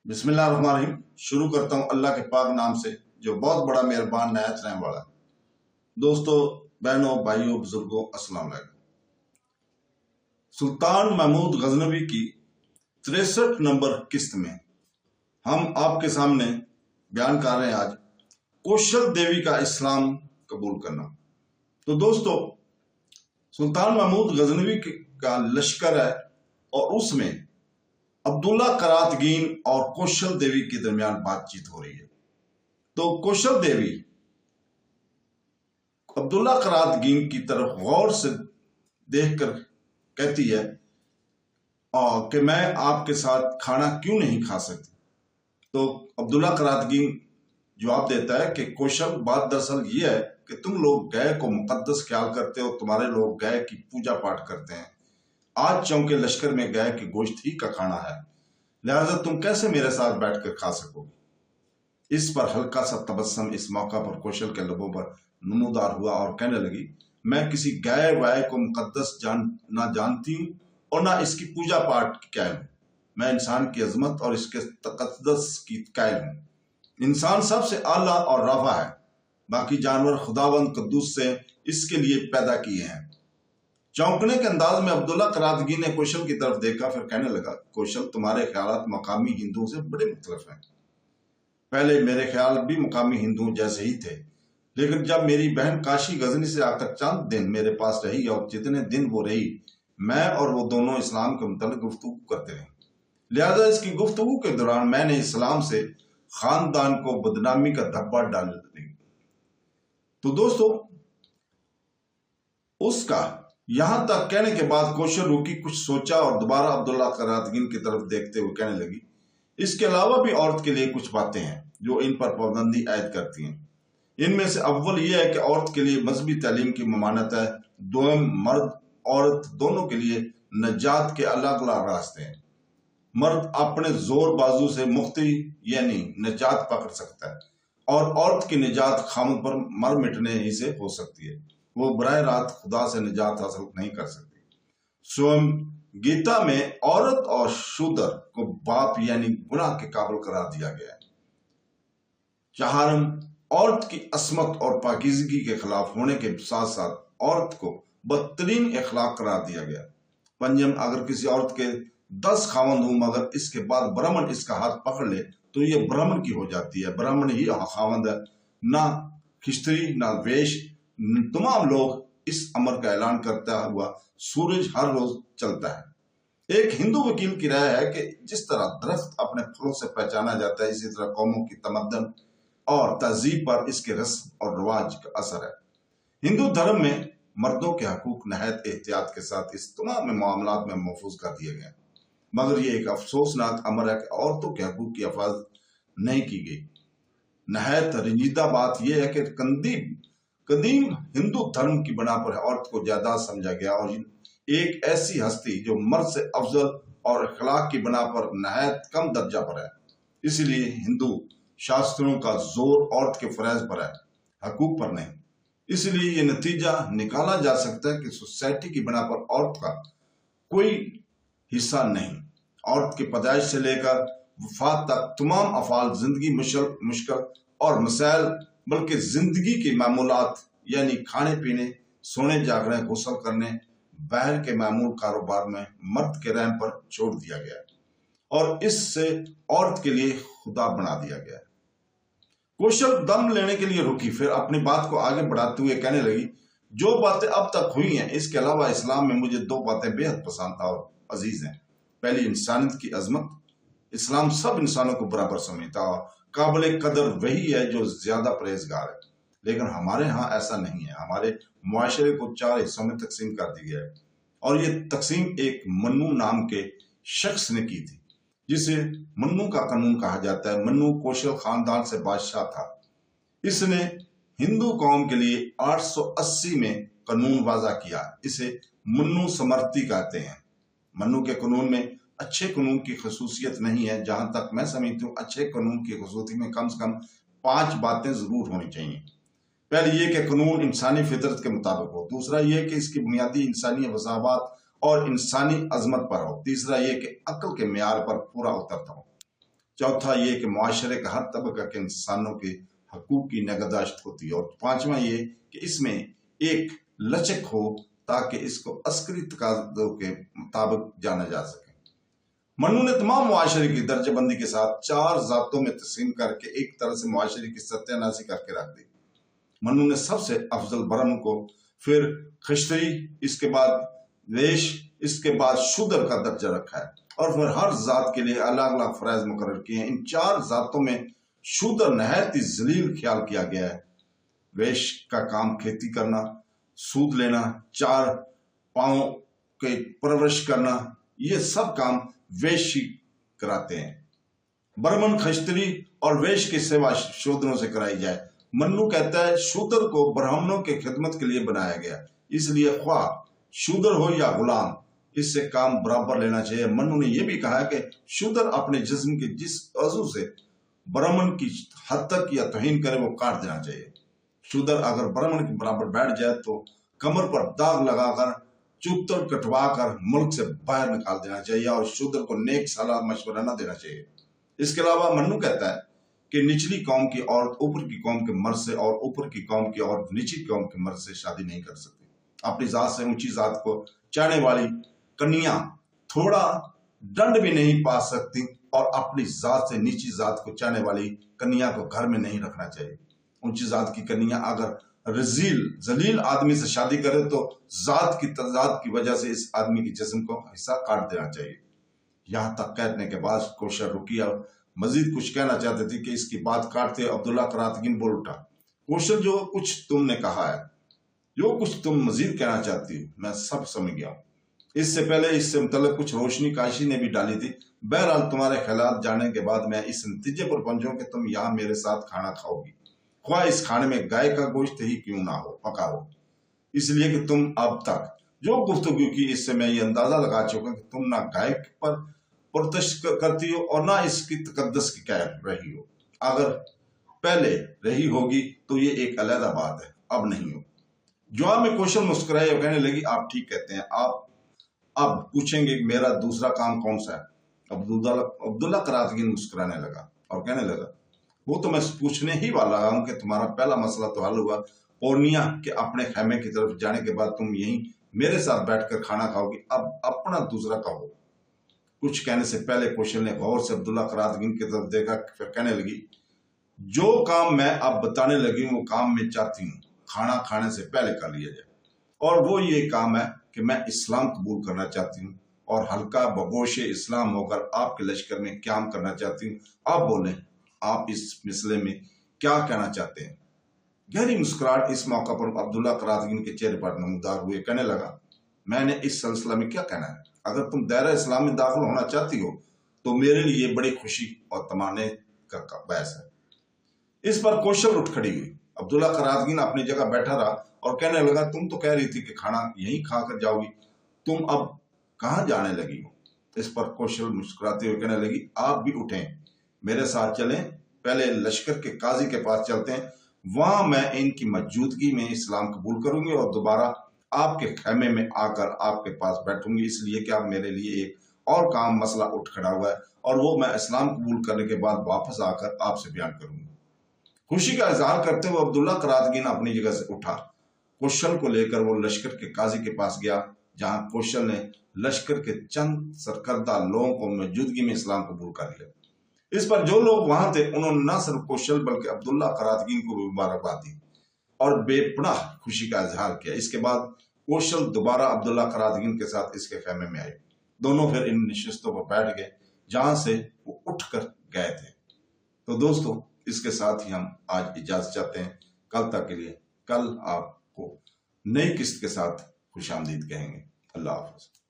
बिस्मिल्लाहिर्रहमानिर्रहीम। शुरू करता हूँ अल्लाह के पाक नाम से जो बहुत बड़ा मेहरबान नहायत रहम वाला। दोस्तों, बहनों, भाइयों, बुजुर्गों, अस्सलाम वालेकुम। सुल्तान महमूद गजनवी की 63 नंबर किस्त में हम आपके सामने बयान कर रहे हैं आज कौशल देवी का इस्लाम कबूल करना। तो दोस्तों, सुल्तान महमूद गजनवी का लश्कर है और उसमें अब्दुल्ला करातगीन और कौशल देवी के दरमियान बातचीत हो रही है। तो कौशल देवी अब्दुल्ला करातगीन की तरफ गौर से देखकर कहती है कि मैं आपके साथ खाना क्यों नहीं खा सकती। तो अब्दुल्ला करातगीन जवाब देता है कि कौशल, बात दरअसल ये है कि तुम लोग गाय को मुकद्दस ख्याल करते हो, तुम्हारे लोग गाय की पूजा पाठ करते हैं। आज चौंके लश्कर में गाय के गोश्त ही का खाना है, लिहाजा तुम कैसे मेरे साथ बैठकर खा सकोगे। इस पर हल्का सा तबस्सुम इस मौका पर कौशल के लबों पर नमूदार हुआ और कहने लगी, मैं किसी गाय वाय को मुकद्दस ना जानती हूँ और ना इसकी पूजा पाठ की कायल हूँ। मैं इंसान की अजमत और इसके तकद्दस की कायल हूँ। इंसान सबसे आला और रफा है, बाकी जानवर खुदावंद कद्दूस से इसके लिए पैदा किए हैं। चौंकने के अंदाज में अब्दुल्ला करातगीन ने कौशल की तरफ देखा, फिर कहने लगा, कौशल, तुम्हारे ख्यालात मकामी हिंदुओं से बड़े मुख्तलिफ हैं। पहले मेरे ख्याल भी मकामी हिंदुओं जैसे ही थे, लेकिन जब मेरी बहन काशी गजनी से आकर चंद दिन मेरे पास रही और जितने दिन वो रही, मैं और वो दोनों इस्लाम के मुतालिक गुफ्तगू करते रहे। लिहाजा इसकी गुफ्तगू के दौरान मैंने इस्लाम से खानदान को बदनामी का धब्बा डाल दी। तो दोस्तों, उसका यहां तक कहने के बाद कौशल रुकी, कुछ सोचा और दोबारा अब्दुल्ला करातगीन की तरफ देखते हुए कहने लगी, इसके अलावा भी औरत के लिए कुछ बातें हैं जो इन पर पाबंदी आयद करती हैं। इनमें से अव्वल यह है कि औरत के लिए मजहबी तालीम की ममानत है। दोम, मर्द औरत दोनों के लिए नजात के अलग अलग रास्ते हैं। मर्द अपने जोर बाजू से मुक्ति यानी नजात पकड़ सकता है और औरत की निजात खामद पर मर मिटने ही से हो सकती है। वो बराह रात खुदा से निजात हासिल नहीं कर सकती। स्वयं गीता में औरत और शूदर को बाप यानी गुनाह के काबिल करार दिया गया है। चहारम, औरत की असमत और पाकीज़गी के खिलाफ होने के साथ साथ औरत को बदतरीन अखलाक करार दिया गया। पंजम, अगर किसी औरत के 10 खावंद हूं मगर इसके बाद ब्राह्मण इसका हाथ पकड़ ले तो ये ब्राह्मण की हो जाती है, ब्राह्मण ही खावंद है, ना खिस्त्री ना वेश। तमाम लोग इस अमर का ऐलान करता हुआ सूरज हर रोज चलता है। एक हिंदू वकील की राय है कि जिस तरह दरख्त अपने फलों से पहचाना जाता है, इसी तरह कौमों की तमद्दन और तहजीब पर इसके रस्म और रिवाज का असर है। हिंदू धर्म में मर्दों के हकूक नहायत एहतियात के साथ इस तमाम मामलात में महफूज कर दिए गए, मगर ये एक अफसोसनाक अमर है कि औरतों के हकूक की हिफाजत नहीं की गई। नहायत रंजीदा बात यह है कि कदीम हिंदू धर्म की बना पर औरत को जायदाद समझा गया और एक ऐसी हस्ती जो मर्द से अफजल और अखलाक की बना पर नहायत कम दर्जा पर है। इसलिए हिंदू शास्त्रों का जोर औरत के फरज पर है, हकूक पर नहीं। इसलिए ये नतीजा निकाला जा सकता है कि सोसाइटी की बना पर औरत का कोई हिस्सा नहीं। औरत के पैदाइश से लेकर वफात तक तमाम अफाल जिंदगी मुश्किल और मसाइल, बल्कि जिंदगी के मामूलात यानी खाने पीने, सोने जागने, गुस्ल करने, बहर के मामूल कारोबार में मर्द के रहम पर छोड़ दिया गया और इससे औरत के लिए खुदा बना दिया गया। कौशल दम लेने के लिए रुकी, फिर अपनी बात को आगे बढ़ाते हुए कहने लगी, जो बातें अब तक हुई हैं इसके अलावा इस्लाम में मुझे 2 बातें बेहद पसंद और अजीज हैं। पहली, इंसानियत की अजमत। इस्लाम सब इंसानों को बराबर समझता है। काबिल कदर वही है जो ज्यादा परहेजगार है, लेकिन हमारे यहाँ ऐसा नहीं है। हमारे मुआशरे को 4 हिस्सों में तकसीम कर दी गया है और ये तकसीम एक मन्नू नाम के शख्स ने की थी, जिसे मन्नू का कानून कहा जाता है। मन्नू कौशल खानदान से बादशाह था। इसने हिंदू कौम के लिए 880 में कानून वाजा किया। इसे मन्नू समर्थी कहते हैं। मन्नू के कानून में अच्छे कानून की खसूसियत नहीं है। जहां तक मैं समझती हूँ, अच्छे कानून की खसूसियत में कम से कम 5 बातें जरूर होनी चाहिए। पहले ये कि कानून इंसानी फितरत के मुताबिक हो। दूसरा ये कि इसकी बुनियादी इंसानी वसाबात और इंसानी अजमत पर हो। तीसरा ये कि अक्ल के मेयार पर पूरा उतरता हो। चौथा ये कि मुआशरे का हर तबका के इंसानों के हकूक की निगहदाश्त होती है। और पांचवा ये कि इसमें एक लचक हो ताकि इसको अस्करी तकाज़ों के मुताबिक जाना जा सके। मन्नू ने तमाम मुआशरे की दर्जाबंदी के साथ 4 जातों में तकसीम करके एक तरह से मुआशरे की सत्यानाशी करके रख दी। मन्नू ने सबसे अफजल बरहम को, फिर खश्तरी, इसके बाद वेश, इसके बाद शूदर का दर्जा रखा है और फिर हर जात के लिए अलग अलग फराइज मुकर्रर किए हैं। इन 4 जातों में शूदर नहायत ही जलील ख्याल किया गया है। वेश का काम खेती करना, सूद लेना, 4 पांव के परवरिश करना, ये सब काम वेश ही कराते हैं। बर्मन खश्तरी और वेश की सेवा शूदरों से कराई जाए। मन्नू कहता है शूदर को ब्राह्मणों के खिदमत के लिए बनाया गया, इसलिए ख्वाह शूदर हो या गुलाम, इससे काम बराबर लेना चाहिए। मन्नू ने यह भी कहा कि शूदर अपने जिस्म के जिस अज़ू से ब्राह्मण की हद तक या तौहीन करे वो काट देना चाहिए। शूदर अगर ब्राह्मण के बराबर बैठ जाए तो कमर पर दाग लगाकर चूतर कटवा कर मुल्क से बाहर निकाल देना चाहिए और शूदर को नेक सलाह मशवरा न देना चाहिए। इसके अलावा मन्नू कहता है कि निचली कौम की औरत ऊपर की कौम के मर्द से और ऊपर की कौम की औरत निचली कौम के मर्द से शादी नहीं कर सकती। अपनी जात से ऊंची जात को चाहने वाली कन्या थोड़ा दंड भी नहीं पा सकती और अपनी जात से नीची जात को चाहने वाली कन्या को घर में नहीं रखना चाहिए। ऊंची जात की कन्या अगर रजील जलील आदमी से शादी करे तो जात की तजाद की वजह से इस आदमी के जिस्म को हिस्सा काट देना चाहिए। यहाँ तक कहने के बाद कोशर रुकिया मजीद कुछ कहना चाहते थे कि इसकी बात काटते अब्दुल्ला करातगीन बोल उठा, कोशर जो कुछ तुमने कहा है, जो कुछ तुम मजीद कहना चाहती हो, मैं सब समझ गया। इससे पहले इससे मुतल्लिक कुछ रोशनी काशी ने भी डाली थी। बहरहाल तुम्हारे ख्यालात जानने के बाद मैं इस नतीजे पर पहुंचूं कि तुम यहाँ मेरे साथ खाना खाओगी, ख्वाह इस खाने में गाय का गोश्त ही क्यों ना हो, पका हो, इसलिए कि तुम अब तक जो गुफ्तगू की इससे मैं ये अंदाजा लगा चुका कि तुम ना गाय पर पुरतश करती हो और ना इसकी तकद्दस की कह रही हो। अगर पहले रही होगी तो ये एक अलग बात है, अब नहीं हो। जवाब में क्वेश्चन मुस्कुराए और कहने लगी, आप ठीक कहते हैं, आप अब पूछेंगे कि मेरा दूसरा काम कौन सा है। अब्दुल्ला करातगीन मुस्कुराने लगा और कहने लगा, वो तो मैं पूछने ही वाला हूं कि तुम्हारा पहला मसला तो हल हुआ, पूर्णिया के अपने खैमे की तरफ जाने के बाद तुम यहीं मेरे साथ बैठकर खाना खाओगी, अब अपना दूसरा कहो। कुछ कहने से पहले क्वेश्चन ने गौर से अब्दुल्ला करातगीन की तरफ देखा, फिर कहने लगी, जो काम मैं अब बताने लगी वो काम मैं चाहती हूँ खाना खाने से पहले कर लिया जाए, और वो ये काम है कि मैं इस्लाम कबूल करना चाहती हूँ और हल्का बगोश इस्लाम होकर आपके लश्कर में क्याम करना चाहती हूँ। आप बोलें, आप इस मसले में क्या कहना चाहते हैं। गहरी मुस्कुराहट इस मौका पर अब्दुल्ला करातगीन के चेहरे पर नमूदार हुए। कहने लगा, मैंने इस सिलसिला में क्या कहना है, अगर तुम दायरा इस्लाम में दाखिल होना चाहती हो तो मेरे लिए बड़ी खुशी और तमाने का बहस है। इस पर कौशल उठ खड़ी हुई। अब्दुल्ला करातगीन अपनी जगह बैठा रहा और कहने लगा, तुम तो कह रही थी कि खाना यहीं खा कर जाओगी, तुम अब कहाँ जाने लगी हो। इस पर कौशल मुस्कुराते हुए कहने लगी, आप भी उठें, मेरे साथ चलें, पहले लश्कर के काजी के पास चलते हैं, वहां मैं इनकी मौजूदगी में इस्लाम कबूल करूंगी और दोबारा आपके खैमे में आकर आपके पास बैठूंगी, इसलिए कि आप मेरे लिए एक और काम मसला उठ खड़ा हुआ है और वो मैं इस्लाम कबूल करने के बाद वापस आकर आपसे बयान करूंगी। खुशी का इजहार करते हुए अब्दुल्ला करातगीन अपनी जगह से उठा। कौशल को लेकर वो लश्कर के काजी के पास गया, जहां कौशल ने लश्कर के चंद सरकर्दा लोगों को मौजूदगी में इस्लाम कबूल कर लिया। इस पर जो लोग वहां थे उन्होंने न सिर्फ कौशल बल्कि अब्दुल्ला करातगीन को भी मुबारकबाद दी और बेपनाह खुशी का इजहार किया। इसके बाद कौशल दोबारा अब्दुल्ला करातगीन के साथ इसके खैमे में आए। दोनों फिर इन नशिस्तों पर बैठ गए जहां से वो उठ कर गए थे। तो दोस्तों, इसके साथ ही हम आज इजाजत चाहते हैं। कल तक के लिए, कल आपको नई किस्त के साथ खुशामदीद कहेंगे। अल्लाह हाफ़िज़।